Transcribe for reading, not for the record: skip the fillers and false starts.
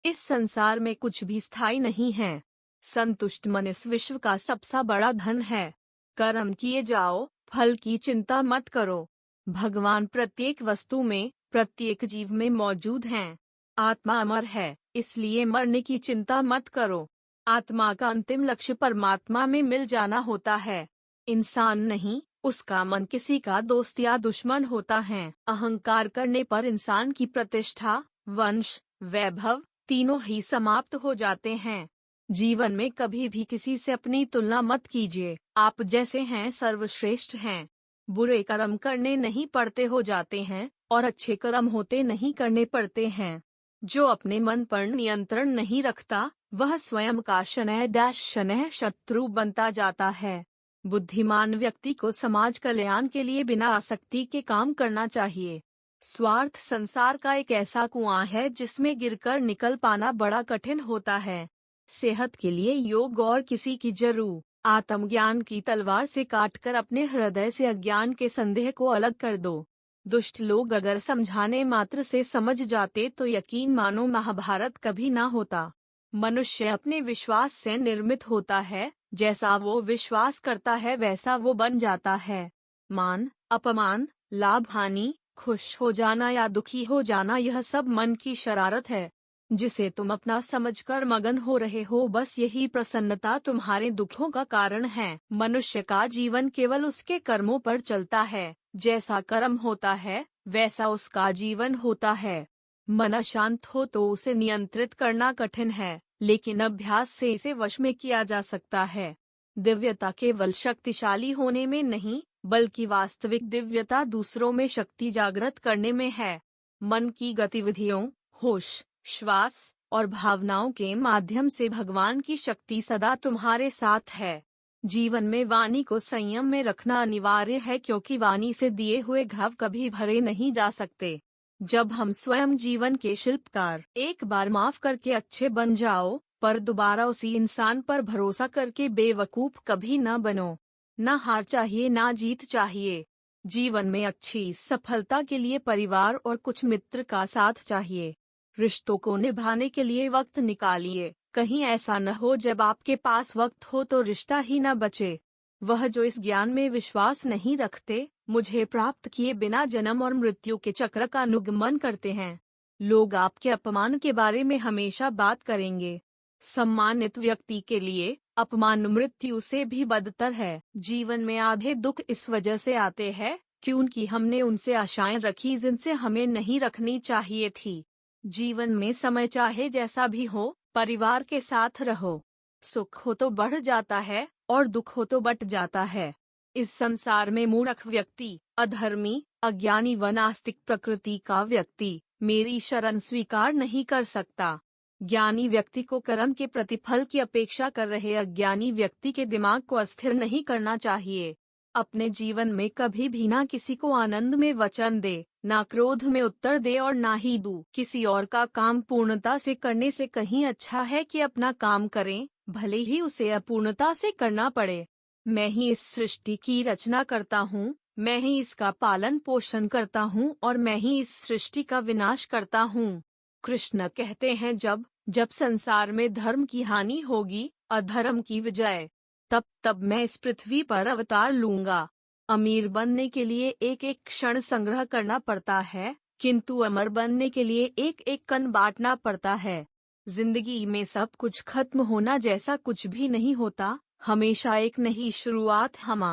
इस संसार में कुछ भी स्थायी नहीं है। संतुष्ट मन इस विश्व का सबसे बड़ा धन है। कर्म किए जाओ, फल की चिंता मत करो। भगवान प्रत्येक वस्तु में, प्रत्येक जीव में मौजूद हैं। आत्मा अमर है, इसलिए मरने की चिंता मत करो। आत्मा का अंतिम लक्ष्य परमात्मा में मिल जाना होता है। इंसान नहीं, उसका मन किसी का दोस्त या दुश्मन होता है। अहंकार करने पर इंसान की प्रतिष्ठा, वंश, वैभव तीनों ही समाप्त हो जाते हैं। जीवन में कभी भी किसी से अपनी तुलना मत कीजिए। आप जैसे हैं सर्वश्रेष्ठ हैं। बुरे कर्म करने नहीं पड़ते हो जाते हैं, और अच्छे कर्म होते नहीं करने पड़ते हैं। जो अपने मन पर नियंत्रण नहीं रखता, वह स्वयं का शनैः शत्रु बनता जाता है। बुद्धिमान व्यक्ति को समाज कल्याण के लिए बिना आसक्ति के काम करना चाहिए। स्वार्थ संसार का एक ऐसा कुआं है जिसमें गिरकर निकल पाना बड़ा कठिन होता है। सेहत के लिए योग और किसी की जरूर। आत्मज्ञान की तलवार से काटकर अपने हृदय से अज्ञान के संदेह को अलग कर दो। दुष्ट लोग अगर समझाने मात्र से समझ जाते तो यकीन मानो महाभारत कभी ना होता। मनुष्य अपने विश्वास से निर्मित होता है, जैसा वो विश्वास करता है वैसा वो बन जाता है। मान, अपमान, लाभ हानि, खुश हो जाना या दुखी हो जाना, यह सब मन की शरारत है। जिसे तुम अपना समझकर मगन हो रहे हो, बस यही प्रसन्नता तुम्हारे दुखों का कारण है। मनुष्य का जीवन केवल उसके कर्मों पर चलता है। जैसा कर्म होता है, वैसा उसका जीवन होता है। मन अशांत हो तो उसे नियंत्रित करना कठिन है, लेकिन अभ्यास से इसे वश में किया जा सकता है। दिव्यता केवल शक्तिशाली होने में नहीं, बल्कि वास्तविक दिव्यता दूसरों में शक्ति जागृत करने में है। मन की गतिविधियों, होश, श्वास और भावनाओं के माध्यम से भगवान की शक्ति सदा तुम्हारे साथ है। जीवन में वाणी को संयम में रखना अनिवार्य है, क्योंकि वाणी से दिए हुए घाव कभी भरे नहीं जा सकते। जब हम स्वयं जीवन के शिल्पकार, एक बार माफ करके अच्छे बन जाओ, पर दोबारा उसी इंसान पर भरोसा करके बेवकूफ कभी न बनो। ना हार चाहिए ना जीत चाहिए। जीवन में अच्छी सफलता के लिए परिवार और कुछ मित्र का साथ चाहिए। रिश्तों को निभाने के लिए वक्त निकालिए। कहीं ऐसा न हो जब आपके पास वक्त हो तो रिश्ता ही न बचे। वह जो इस ज्ञान में विश्वास नहीं रखते, मुझे प्राप्त किए बिना जन्म और मृत्यु के चक्र का अनुगमन करते हैं। लोग आपके अपमान के बारे में हमेशा बात करेंगे। सम्मानित व्यक्ति के लिए अपमान मृत्यु से भी बदतर है। जीवन में आधे दुख इस वजह से आते हैं क्योंकि हमने उनसे आशाएं रखी जिनसे हमें नहीं रखनी चाहिए थी। जीवन में समय चाहे जैसा भी हो, परिवार के साथ रहो। सुख हो तो बढ़ जाता है और दुख हो तो बट जाता है। इस संसार में मूर्ख व्यक्ति, अधर्मी, अज्ञानी व नास्तिक प्रकृति का व्यक्ति मेरी शरण स्वीकार नहीं कर सकता। ज्ञानी व्यक्ति को कर्म के प्रतिफल की अपेक्षा कर रहे अज्ञानी व्यक्ति के दिमाग को अस्थिर नहीं करना चाहिए। अपने जीवन में कभी भी ना किसी को आनंद में वचन दे, ना क्रोध में उत्तर दे और ना ही दू। किसी और का काम पूर्णता से करने से कहीं अच्छा है कि अपना काम करें, भले ही उसे अपूर्णता से करना पड़े। मैं ही इस सृष्टि की रचना करता हूँ, मैं ही इसका पालन पोषण करता हूँ और मैं ही इस सृष्टि का विनाश करता हूँ। कृष्ण कहते हैं, जब जब संसार में धर्म की हानि होगी, अधर्म की विजय, तब तब मैं इस पृथ्वी पर अवतार लूंगा। अमीर बनने के लिए एक एक क्षण संग्रह करना पड़ता है, किंतु अमर बनने के लिए एक एक कण बांटना पड़ता है। जिंदगी में सब कुछ खत्म होना जैसा कुछ भी नहीं होता, हमेशा एक नई शुरुआत हमारी